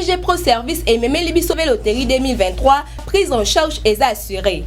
GG Pro Service et Mémé Libisové Loterie 2023, prise en charge et assurée.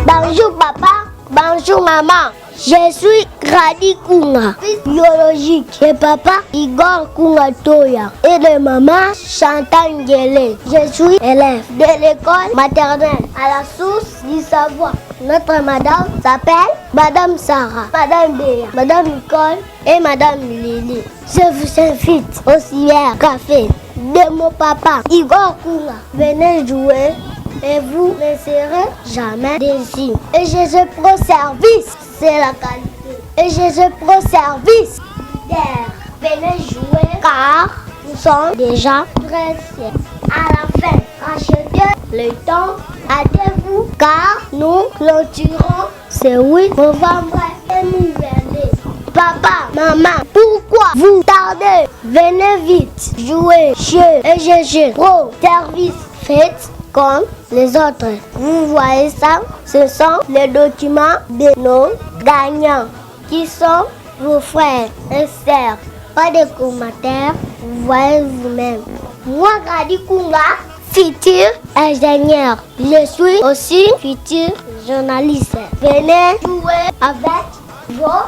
Bonjour papa, bonjour maman. Je suis Grady Kunga, biologique. Et papa, Igor Kunga Toya. Et de maman, Chantal Ngele. Je suis élève de l'école maternelle à la source du savoir. Notre madame s'appelle Madame Sarah, Madame Béa, Madame Nicole et Madame Lily. Je vous invite au cyber café de mon papa, Igor Kunga. Venez jouer. Et vous ne serez jamais déçus. Et GG Pro Service, c'est la qualité. Et GG Pro Service, leader. Venez jouer car nous sommes déjà pressés. À la fin, achetez le temps, hâtez-vous car nous clôturons ce 8 novembre 2022. Papa, maman, pourquoi vous tardez? Venez vite jouer chez GG Pro Service. Faites comme les autres. Vous voyez ça? Ce sont les documents de nos gagnants qui sont vos frères et sœurs. Pas de commentaires, vous voyez vous-même. Moi, Grady Kunga, futur ingénieur. Je suis aussi futur journaliste. Venez jouer avec vos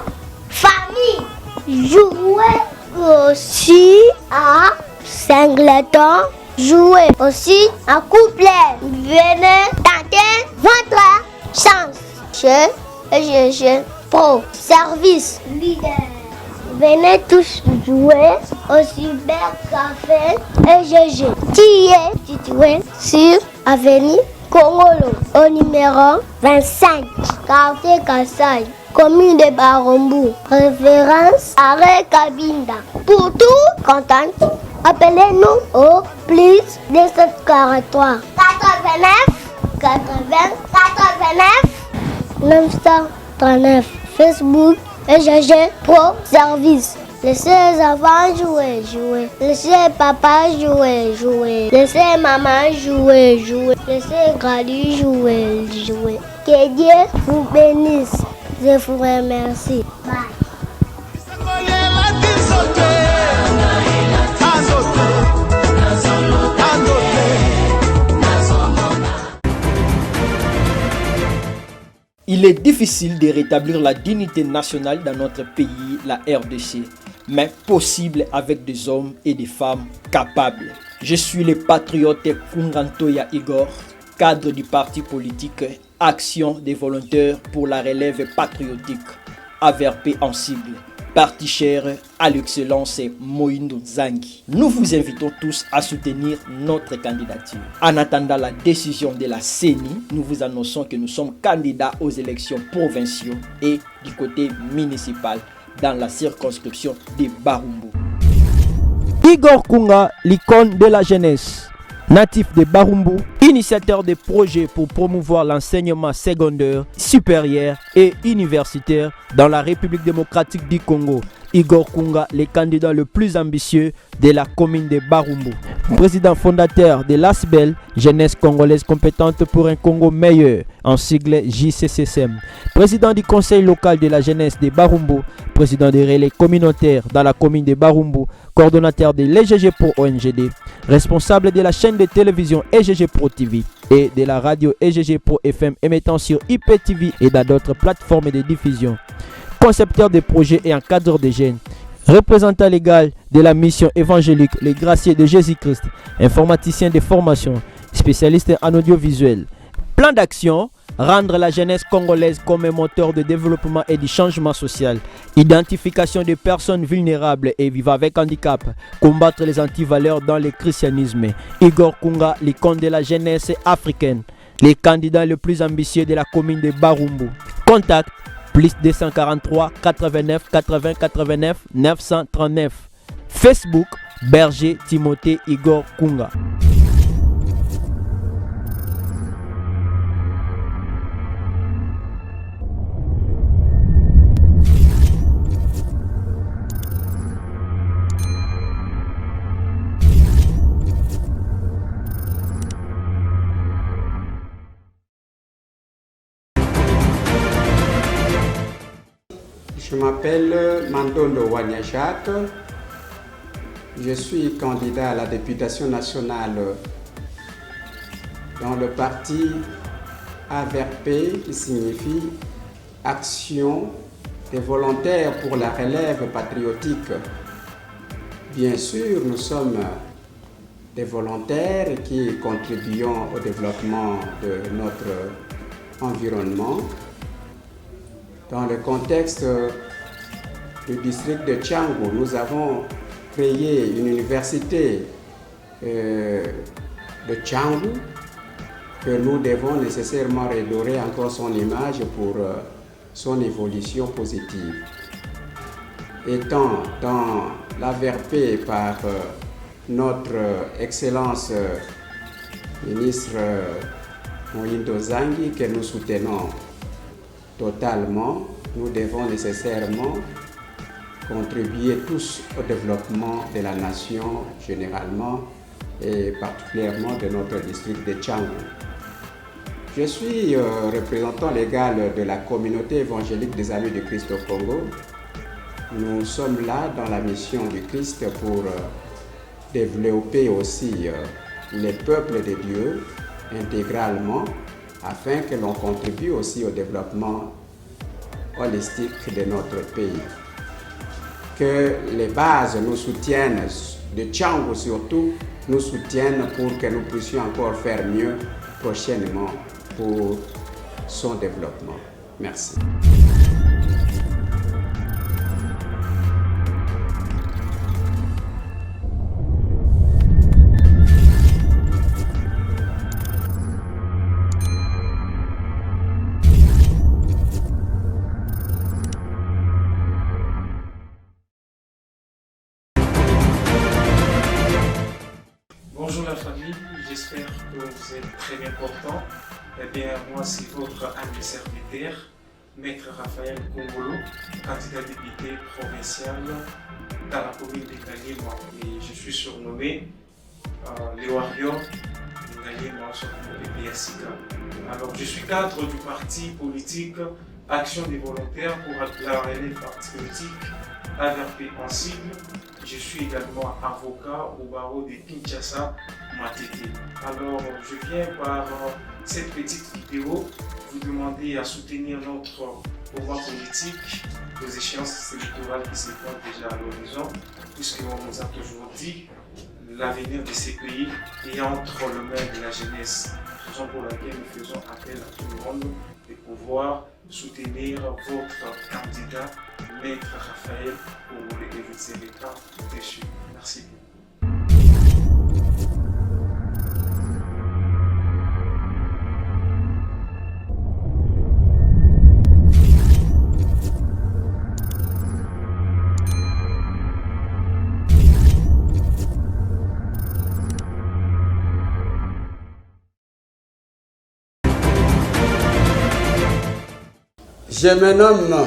familles. Jouez aussi à Singleton. Jouez aussi en couplet. Venez tenter votre chance chez GG Pro Service leader. Venez tous jouer au cyber café GG qui est situé sur avenue Congolo au numéro 25 quartier Kassai, commune de Barumbu, référence arrêt Kabinda. Pour tout contact, appelez-nous au plus 243 89 80 89 939. Facebook et GG Pro Service. Laissez les enfants jouer. Laissez papa jouer. Laissez maman jouer. Laissez Grady jouer. Que Dieu vous bénisse. Je vous remercie. Bye. Il est difficile de rétablir la dignité nationale dans notre pays, la RDC, mais possible avec des hommes et des femmes capables. Je suis le patriote Kungantoya Igor, cadre du parti politique Action des volontaires pour la relève patriotique, AVRP en sigle, parti cher à l'excellence Moïndo Zangi. Nous vous invitons tous à soutenir notre candidature. En attendant la décision de la CENI, nous vous annonçons que nous sommes candidats aux élections provinciales et du côté municipal dans la circonscription de Barumbu. Igor Kunga, l'icône de la jeunesse. Natif de Barumbu, initiateur de projets pour promouvoir l'enseignement secondaire, supérieur et universitaire dans la République démocratique du Congo. Igor Kunga, le candidat le plus ambitieux de la commune de Barumbu. Président fondateur de l'ASBEL, Jeunesse congolaise compétente pour un Congo meilleur, en sigle JCCSM. Président du conseil local de la jeunesse de Barumbu, président des relais communautaires dans la commune de Barumbu, coordonnateur de l'EGG Pro ONGD, responsable de la chaîne de télévision EGG Pro TV et de la radio EGG Pro FM émettant sur IPTV et dans d'autres plateformes de diffusion. Concepteur de projets et encadreur de jeunes. Représentant légal de la mission évangélique Les Graciers de Jésus-Christ, informaticien de formation, spécialiste en audiovisuel. Plan d'action, rendre la jeunesse congolaise comme un moteur de développement et de changement social. Identification des personnes vulnérables et vivant avec handicap. Combattre les antivaleurs dans le christianisme. Igor Kunga, l'icône de la jeunesse africaine. Les candidats les plus ambitieux de la commune de Barumbu. Contact plus 243 89 80 89 939. Facebook Berger Timothée Igor Kunga. Je m'appelle Mandondo Wanyajak. Je suis candidat à la députation nationale dans le parti AVRP, qui signifie Action des volontaires pour la relève patriotique. Bien sûr, nous sommes des volontaires qui contribuons au développement de notre environnement. Dans le contexte du district de Tchangou, nous avons créé une université de Tchangou que nous devons nécessairement redorer encore son image pour son évolution positive. Étant dans l'AVRP par notre Excellence ministre Moïndo Zangi, que nous soutenons totalement, nous devons nécessairement contribuer tous au développement de la nation généralement et particulièrement de notre district de Tchangou. Je suis représentant légal de la communauté évangélique des Amis du Christ au Congo. Nous sommes là dans la mission du Christ pour développer aussi les peuples de Dieu intégralement afin que l'on contribue aussi au développement holistique de notre pays. Que les bases nous soutiennent, de Tchangou surtout, nous soutiennent pour que nous puissions encore faire mieux prochainement pour son développement. Merci. Bonjour la famille, j'espère que vous êtes très bien portants. Eh bien, moi c'est votre ami serviteur, Maître Raphaël Kongolo, candidat député provincial dans la commune de Ngaliema. Et je suis surnommé les Warriors de Ngaliema, surnommé PSIK. Alors, je suis cadre du parti politique Action des volontaires pour la relève patriotique, AVRP en sigle. Je suis également avocat au barreau de Kinshasa, Matete. Alors, je viens par cette petite vidéo vous demander à soutenir notre pouvoir politique aux échéances électorales qui se pointent déjà à l'horizon, puisqu'on nous a toujours dit l'avenir de ces pays est entre les mains de la jeunesse. Raison pour laquelle nous faisons appel à tout le monde de pouvoir soutenir votre candidat, Maître Raphaël Kongolo, et vous ne serez pas déçus. Merci beaucoup. Je me nomme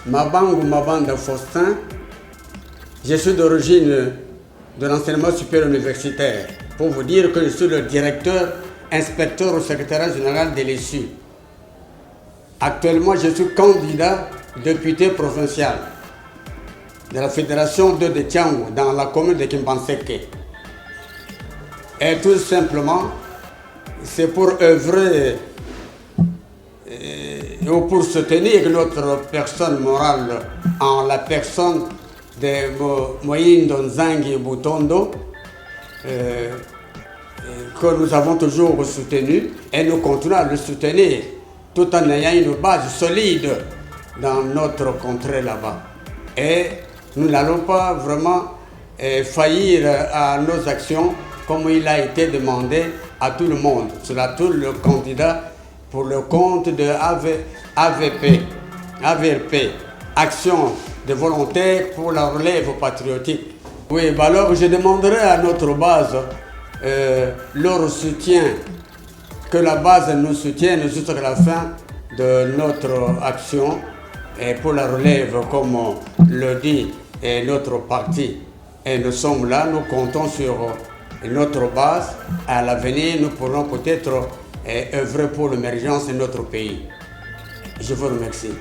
Mabangu Mabanda Faustin. Je suis d'origine de l'enseignement supérieur universitaire. Pour vous dire que je suis le directeur, inspecteur au secrétariat général de l'ESU. Actuellement, je suis candidat député provincial de la Fédération de Tchangou dans la commune de Kimbanseke. Et tout simplement, c'est pour œuvrer ou pour soutenir notre personne morale en la personne de Moïndo Nzangi Butondo, que nous avons toujours soutenu et nous continuons à le soutenir tout en ayant une base solide dans notre contrée là-bas. Et nous n'allons pas vraiment faillir à nos actions comme il a été demandé à tout le monde, sur tout le candidat pour le compte de AVRP, Action de volontaires pour la relève patriotique. Oui, bah alors je demanderai à notre base leur soutien, que la base nous soutienne jusqu'à la fin de notre action et pour la relève, comme le dit notre parti. Et nous sommes là, nous comptons sur notre base. À l'avenir, nous pourrons peut-être œuvrer pour l'émergence de notre pays. Je vous remercie.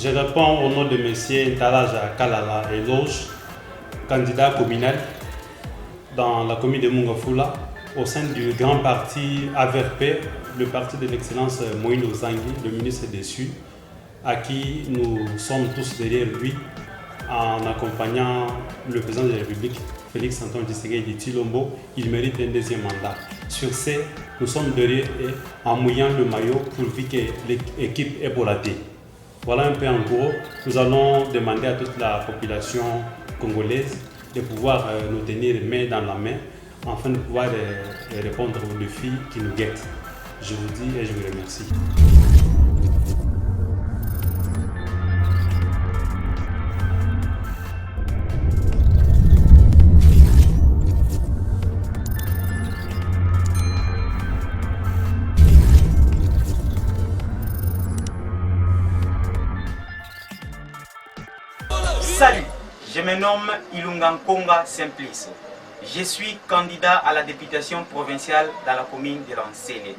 Je réponds au nom de M. Ntalaja Kalala Eloge, candidat communal dans la commune de Mungafula, au sein du grand parti AVRP, le parti de l'excellence Moïno Zangi, le ministre déçu, à qui nous sommes tous derrière lui en accompagnant le président de la République, Félix Antoine Tshisekedi Tshilombo. Il mérite un deuxième mandat. Sur ce, nous sommes derrière et en mouillant le maillot pourvu que l'équipe est bollatée. Voilà un peu en gros. Nous allons demander à toute la population congolaise de pouvoir nous tenir main dans la main afin de pouvoir répondre aux défis qui nous guettent. Je vous dis et je vous remercie. Salut, je me nomme Ilunga Nkonga Simplice. Je suis candidat à la députation provinciale dans la commune de Ransele.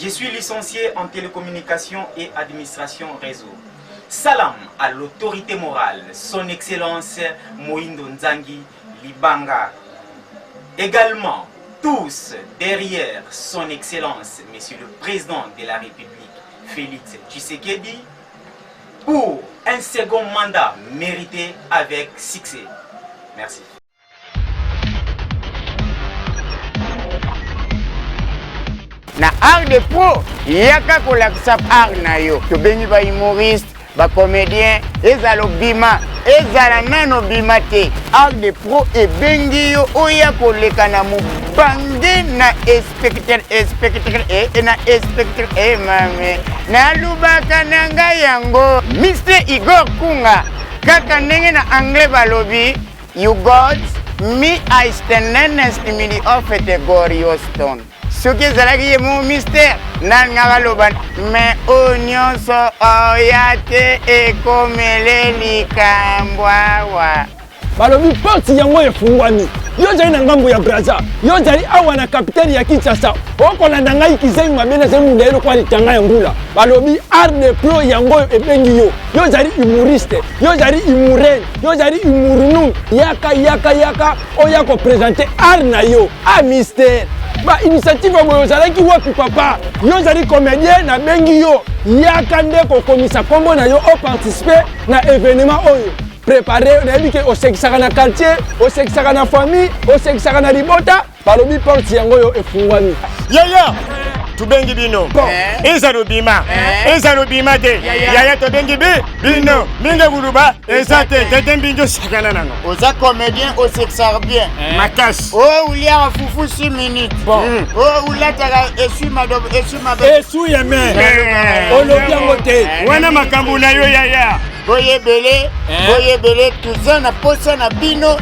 Je suis licencié en télécommunication et administration réseau. Salam à l'autorité morale, son excellence Moïndo Nzangi Libanga. Également, tous derrière son excellence, monsieur le président de la République, Félix Tshisekedi, pour un second mandat mérité avec succès. Merci. Na art de pro, yaka kolakisa art na yo. Tobengi ba humoriste, ba comédien, ezalo bima, ezala nano bima te. Art de pro ebengi yo oya koleka na mubange na spectateur mame. Na lubaka nanga yango. Mr. Igor Kunga, kaka ndenge na anglais balobi, you got me I stand next in the offer the glorious stone. Ce qui est là, mon mystère, Nangaloban, mais oignon so oyate et comme les likambwawa. Balobi porte yango efungwani. Yo jali na ngambo ya Brazza. Yo jali awa na capitaine ya Kinshasa. Oko na ndangai kizengi mabena ze mundelo kwa litanga ya ngula. Balobi art de pro yango ebengi yo. Yo jali humoriste, yo jali humorien, yo jali humorunu. Yaka oya ko présenter art na yo. Ah mystère. Ba initiative boyo zalaki wapi papa. Yo jali comédien na bengi yo. Yaka nde ko komisa kombo na yo o participer na événement oyo. Préparer, on a dit que au sekisaka na quartier, au sekisaka na famille, au sekisaka na libota, balobi porte yango yo efungwani. Yaya, tubengi bino. Ezalo bima. Ezalo bima te. Yaya tubengi bino. Minga guruba, ezate, tete mbinjo sakana nango. Oza comédien, au sekisaka bien. Makas. Oh, ulia fufu 6 minutes. Bon. Oh, ulia taga esu madobe, esu mabe. Esu yeme. Olobi yango te. Wana makambu na yo yaya. Boyebele tuza na posa na bino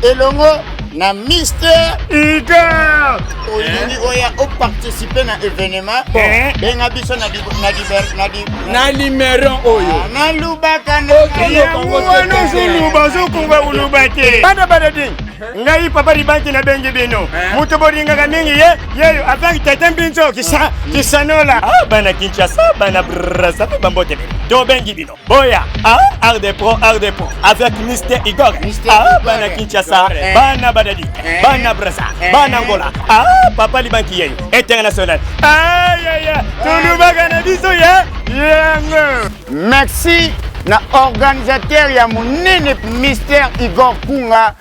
elongo na Mr. Igor. Olingi oya o participer na événement. Benga biso na numéro oyo. Na lubaka na wana zuluba zokunga ulubate. Bana ding. Ngai papa ribanki na bengi bino. Muto boringa kamingi ye afaki tete mbinzo kisanola. Bana Kinshasa, bana Brazza, bambote. Do bengi bino. Boya, art de pro avec Mr. Igor. Bana Kinshasa, bana Badadi, bana Brazza, bana Angola. Papa libanki ye international. Tulubaga na biso yango. Merci na organisateur ya munene Mr. Igor Kunga.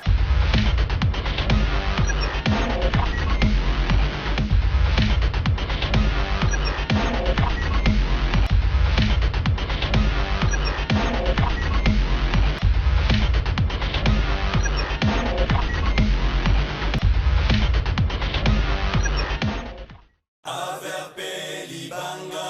Libanga,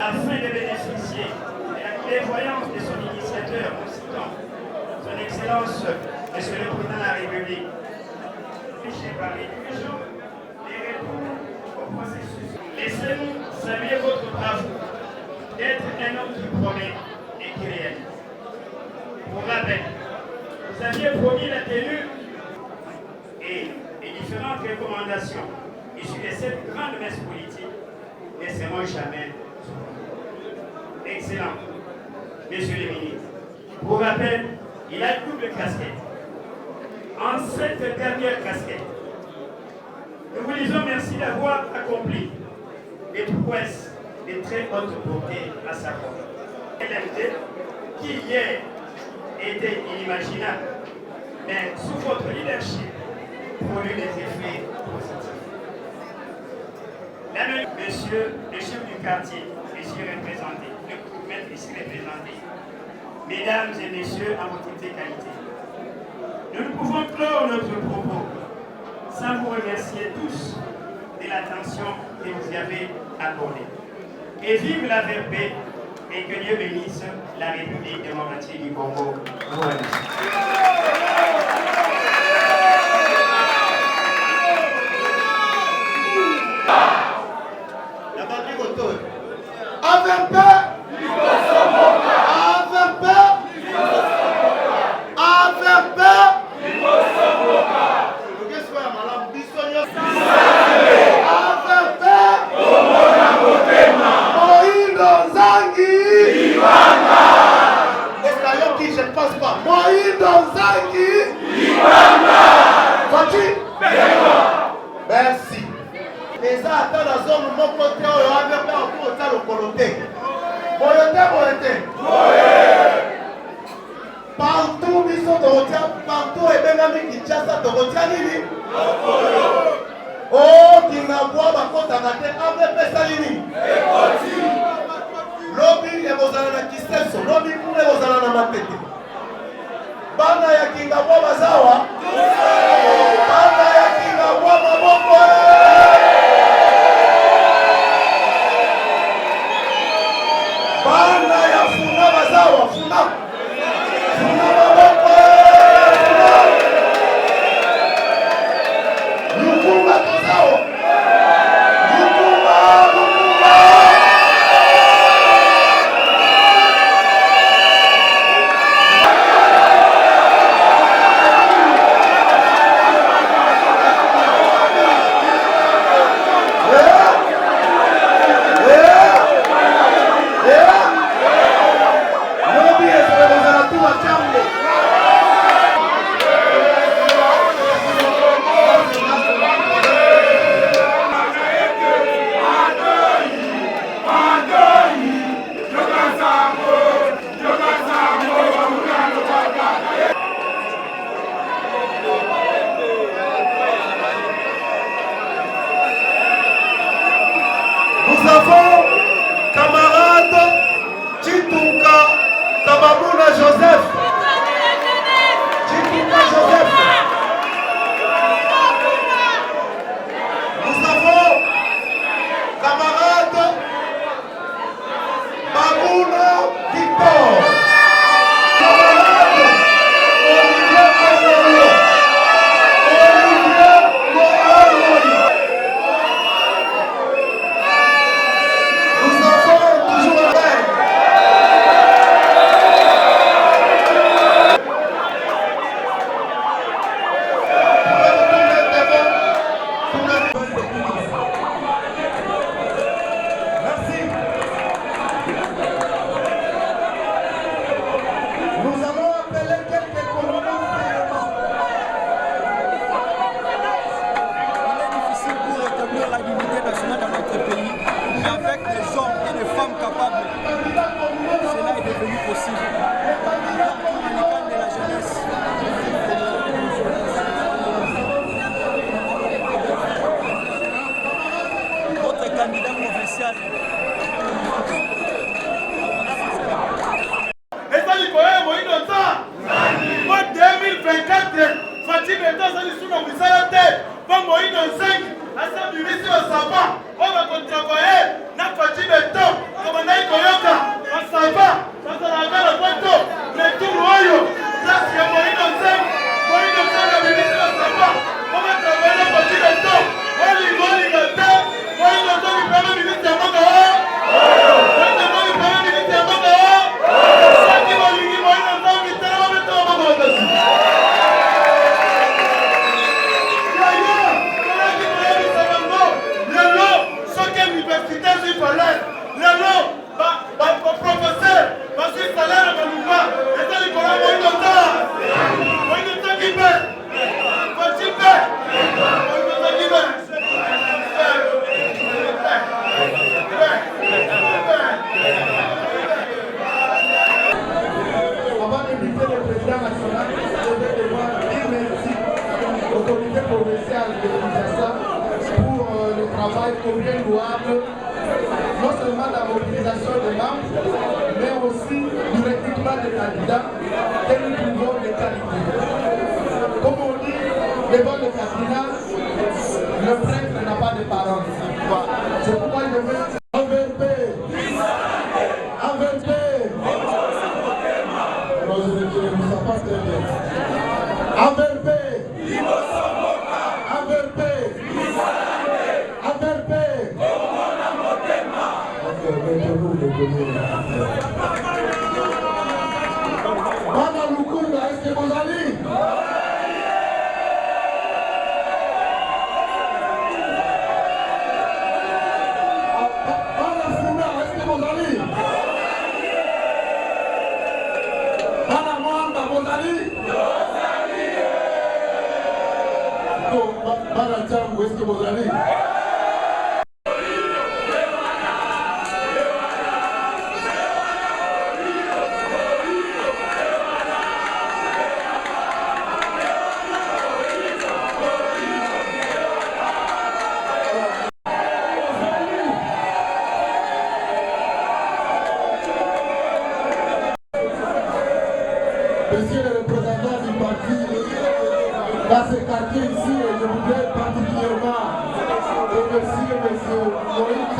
afin de bénéficier de la clairvoyance de son initiateur, en citant son Excellence, Monsieur le Président de la République. Fiché par l'éducation, les réponses au processus. Laissez-nous saluer votre bravoure d'être un homme qui promet et qui réalise. Pour rappel, vous aviez promis la tenue et les différentes recommandations issues de cette grande messe politique ne seront jamais. Excellent, Monsieur le ministre. Pour rappel, il a une double casquette. En cette dernière casquette, nous vous disons merci d'avoir accompli des prouesses de très haute portée à sa porte. LMD, qui hier était inimaginable, mais sous votre leadership, produit des effets positifs. Là, monsieur le chef du quartier, ici représenté, le maître ici représenté, mesdames et messieurs, en votre qualité, nous ne pouvons clore notre propos sans vous remercier tous de l'attention que vous y avez accordée. Et vive la VRP et que Dieu bénisse la République démocratique du Congo. Vous remercie. Merci. Les attentes dans la zone de mon côté, on avait fait un peu de coloté. Partout, ils sont partout, et bien, ils chassent de Rotianini. Oh, qui n'a pas de compte à rater, avec Pessalini. Lobby, et vos alana qui s'est lobby pour les alana matete. Bana ya kinga kwa bazawa. Bana ya kinga kwa maboko. Bana ya funa bazawa, funa. Funa maboko. Lukumba bazawa. Lukumba. Nous avons camarade Chitunka Kababuna Joseph. Chitunka Joseph. Nous avons camarade Babuna Victor. Camarade Olivier Kongolo. Olivier Mohamed. Nous avons toujours un rêve. Merci. Nous allons appeler quelques commandants. Il est difficile pour rétablir la dignité nationale dans notre pays, mais avec des hommes et des femmes capables, cela est devenu possible. Partout de la jeunesse. Notre candidat provincial. En 2024, Fatih Beta Sali Souna Missalate, pas Moïse Nseng, Assam Durissi Osama, on va travailler, n'a Fatih Beta, Komandai Koyoka, Masaba, Sasalagala Kweto, Leturu Oyo, Grâce à Moïno Nzem, Moïno Nzem, la ministre Masaba, comment travailler au petit de temps, Oli Gata, Moïno Nzem, le premier ministre de Mokawa, Moïno Nzem, le premier ministre de Mokawa, Saki Molingi, Moïno Nzem, qui t'a remis ton Mokawa. L'université sur Palais, le professeur, parce que salaire à Manouba, et c'est le collègue Moïnota qui paie, qui paie, Avant d'inviter le président national, je vais devoir dire merci au comité provincial de Kinshasa pour le travail combien louable, non seulement de la mobilisation des membres, mais aussi du recrutement des candidats que nous trouvons de qualité. Comme on dit, les vols de cardinal, le prêtre n'a pas de parole. C'est pourquoi je veux AVP. AVP. Non, je ne sais pas très bien. AVP. AVP. AVP. Bana Lukunda, est-ce que vous allez? Bana Funa, est-ce que vous allez? Bana Mwanda, vous allez? Bana Django, est-ce que vous allez? Monsieur le représentant du parti, dans ce quartier ici, je voudrais particulièrement remercier M. Moïse,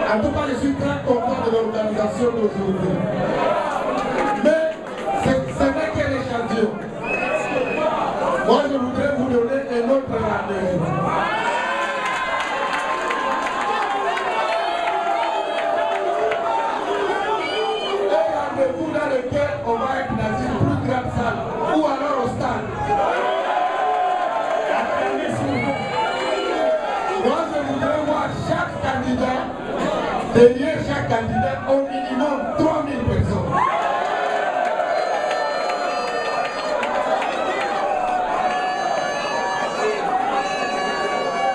en tout cas, je suis très content de l'organisation d'aujourd'hui. Mais ce n'est qu'un échantillon. Moi, je voudrais vous donner un autre rendez-vous. Dans lequel on va être dans une plus grande salle ou alors au stade. Moi, je voudrais voir chaque candidat, derrière chaque candidat, au minimum 3000 personnes.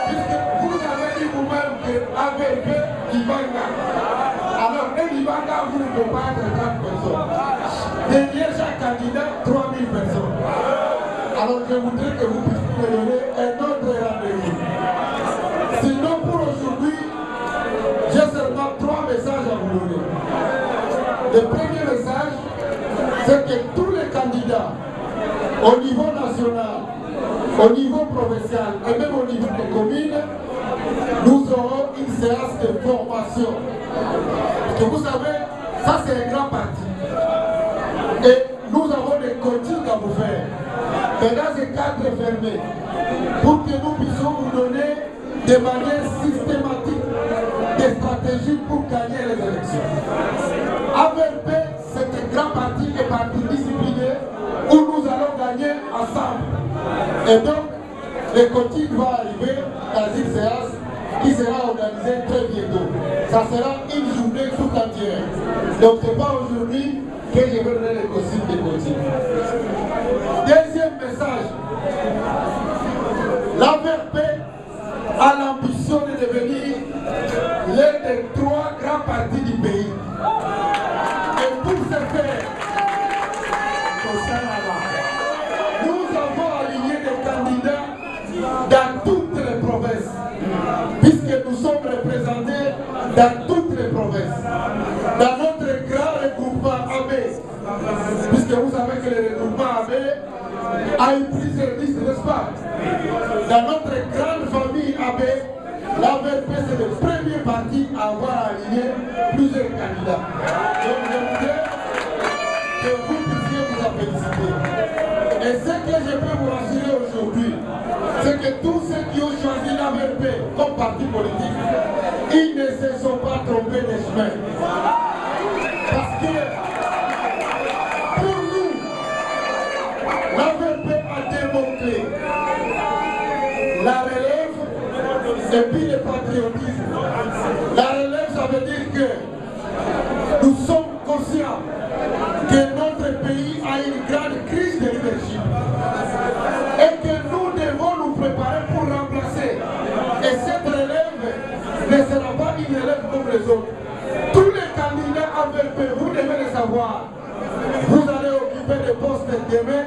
Puisque vous avez dit vous-même qu'AVP Ibanga, alors un Ibanga, vous ne pouvez pas être 30 personnes. Derrière chaque candidat, 3000 personnes. Alors je voudrais que vous puissiez me donner un autre rendez-vous. Sinon pour aujourd'hui, j'ai seulement 3 messages à vous donner. Le premier message, c'est que tous les candidats, au niveau national, au niveau provincial et même au niveau des communes, nous aurons une séance de formation. Parce que vous savez, ça c'est un grand parti. Et nous avons des coachings à vous faire. Mais dans ce cadre fermé, pour que nous puissions vous donner de manière systématique des stratégies pour gagner les élections. AVP, c'est un grand parti et parti discipliné où nous allons gagner ensemble. Et donc, le coaching va arriver dans une séance qui sera organisée très bientôt. Ça sera une journée tout entière. Donc, ce n'est pas aujourd'hui que je vais donner les consignes de coaching. Deuxième message, l'AVP a l'ambition de devenir l'un des 3 grands partis du pays. Et pour ce faire, nous avons aligné des candidats dans toutes les provinces, puisque nous sommes représentés dans toutes les provinces. Dans notre grand regroupement AB, puisque vous savez que le regroupement AB a une plusieurs listes, n'est-ce pas? Dans notre grande famille AB, l'AVP c'est le premier candidat. Donc je voudrais que vous puissiez vous en féliciter. Et ce que je peux vous rassurer aujourd'hui, c'est que tous ceux qui ont choisi l'AVP comme parti politique, ils ne se sont pas trompés de chemin. Parce que pour nous, l'AVP a démontré la relève et puis le patriotisme. La relève, ça veut dire que nous sommes conscients que notre pays a une grande crise de leadership et que nous devons nous préparer pour remplacer. Et cette relève ne sera pas une relève comme les autres. Tous les candidats AVP, vous devez le savoir, vous allez occuper des postes demain,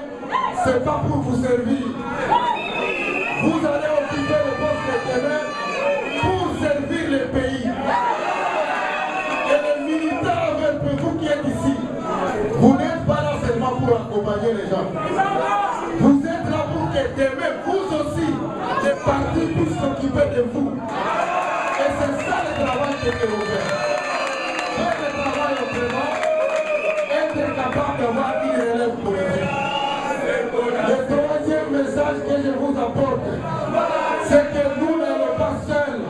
ce n'est pas pour vous servir. Vous allez occuper les postes demain pour servir le pays. Et les militants AVP, vous qui êtes ici, vous n'êtes pas là seulement pour accompagner les gens. Vous êtes là pour que demain, vous aussi, les partis puissent s'occuper de vous. Et c'est ça le travail que je vous fais. Faire le travail autrement, être capable d'avoir une relève politique. Le troisième message que je vous apporte, c'est que nous n'allons pas seuls.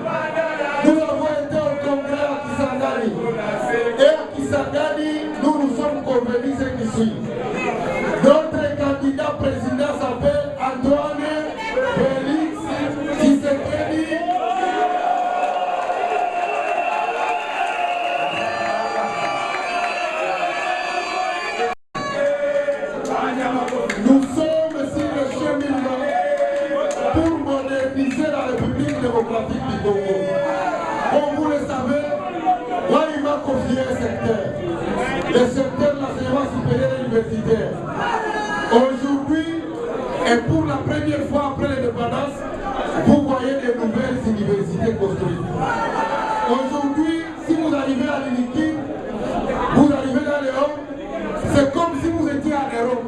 Nous avons été au congrès à Kisangani. Et à Kisangani, nous nous sommes convenus ce qui suit. Notre candidat président s'appelle Antoine Félix Tshisekedi. Nous sommes sur le cheminement pour moderniser la République démocratique du Congo. Comme vous le savez, moi il m'a confié un secteur, le secteur de l'enseignement supérieur et universitaire. Aujourd'hui, et pour la première fois après l'indépendance, vous voyez de nouvelles universités construites. Aujourd'hui, si vous arrivez à l'Iniki, vous arrivez dans l'Europe, c'est comme si vous étiez en Europe.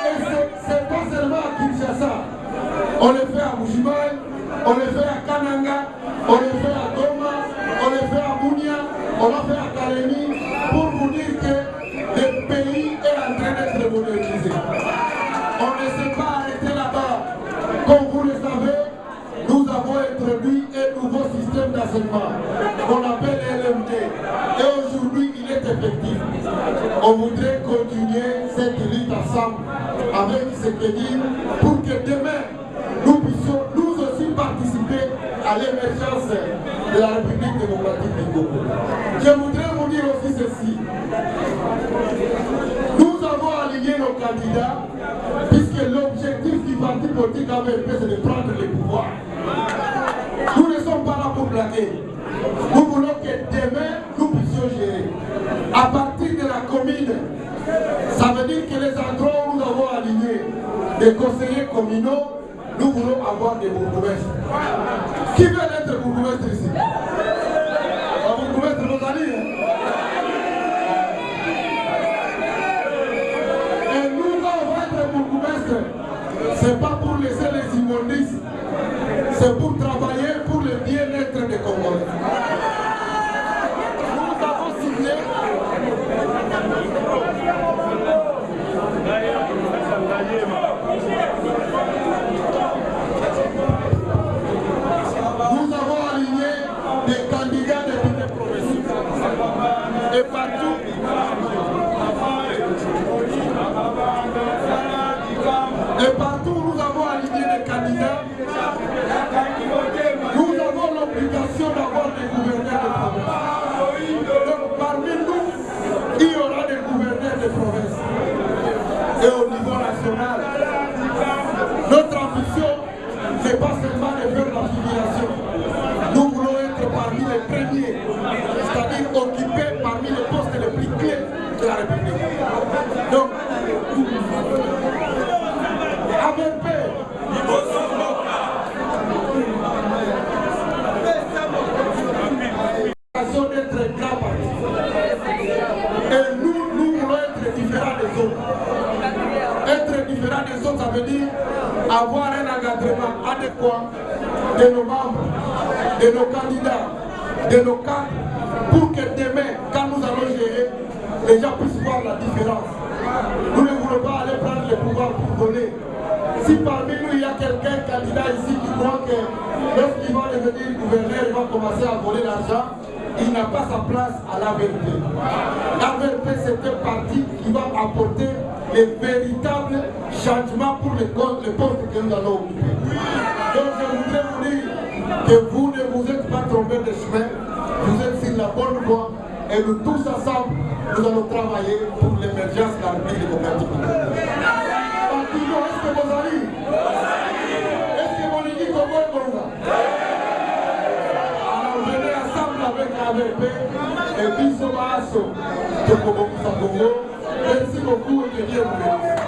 Et c'est pas seulement à Kinshasa. On le fait à Bujimaï, on le fait à Kananga, on le fait à Goma, on le fait à Bunia, on le fait à Kalemi, pour vous dire que le pays est en train d'être modernisé. On ne s'est pas arrêté là-bas. Comme vous le savez, nous avons introduit un nouveau système d'enseignement qu'on appelle LMD. Et aujourd'hui, il est effectif. On voudrait continuer cette lutte ensemble avec Tshisekedi pour que demain, nous puissions nous aussi participer à l'émergence de la République démocratique du Congo. Je voudrais vous dire aussi ceci. Nous avons aligné nos candidats puisque l'objectif du parti politique AVP, c'est de prendre le pouvoir. Nous ne sommes pas là pour blaguer. Nous voulons que demain, nous puissions gérer. À partir de la commune, ça veut dire que les endroits où nous avons aligné des conseillers communaux, nous voulons avoir des bourgmestres. Qui veut être bourgmestre ici? Un bourgmestre Rosalie, hein? Et nous, quand on va être bourgmestre, c'est pas pour laisser les immondices, c'est pour travailler pour le bien-être des Congolais. Nous avons signé aligné des candidats de toutes les provinces. Et partout, nous avons aligné des candidats. Nous avons l'obligation d'avoir des gouverneurs de province. Donc parmi nous, il y aura des gouverneurs de province. Et au niveau national, notre ambition, c'est pas seulement de faire la figuration. Nous voulons être parmi les premiers, c'est-à-dire occuper parmi les postes les plus clés de la République. Donc, AVP, d'être grand parti. Et nous voulons être différents des autres. Être différent des autres, ça veut dire avoir un encadrement adéquat de nos membres, de nos candidats, de nos cadres, pour que demain, quand nous allons gérer, les gens puissent voir la différence. Nous ne voulons pas aller prendre le pouvoir pour donner. Si parmi nous il y a quelqu'un candidat ici qui croit que lorsqu'il va devenir gouverneur, il va commencer à voler l'argent, il n'a pas sa place à l'AVP. L'AVP, c'est un parti qui va apporter les véritables changements pour les postes que nous allons occuper. Donc je voudrais vous dire que vous ne vous êtes pas trompé de chemin, vous êtes sur la bonne voie et nous tous ensemble, nous allons travailler pour l'émergence de la République démocratique. Est-ce que vous allez? Est-ce que vous dites comment est bon? Alors venez ensemble avec AVP et Bisobasso de Congo. Merci beaucoup et que Dieu vous bénisse.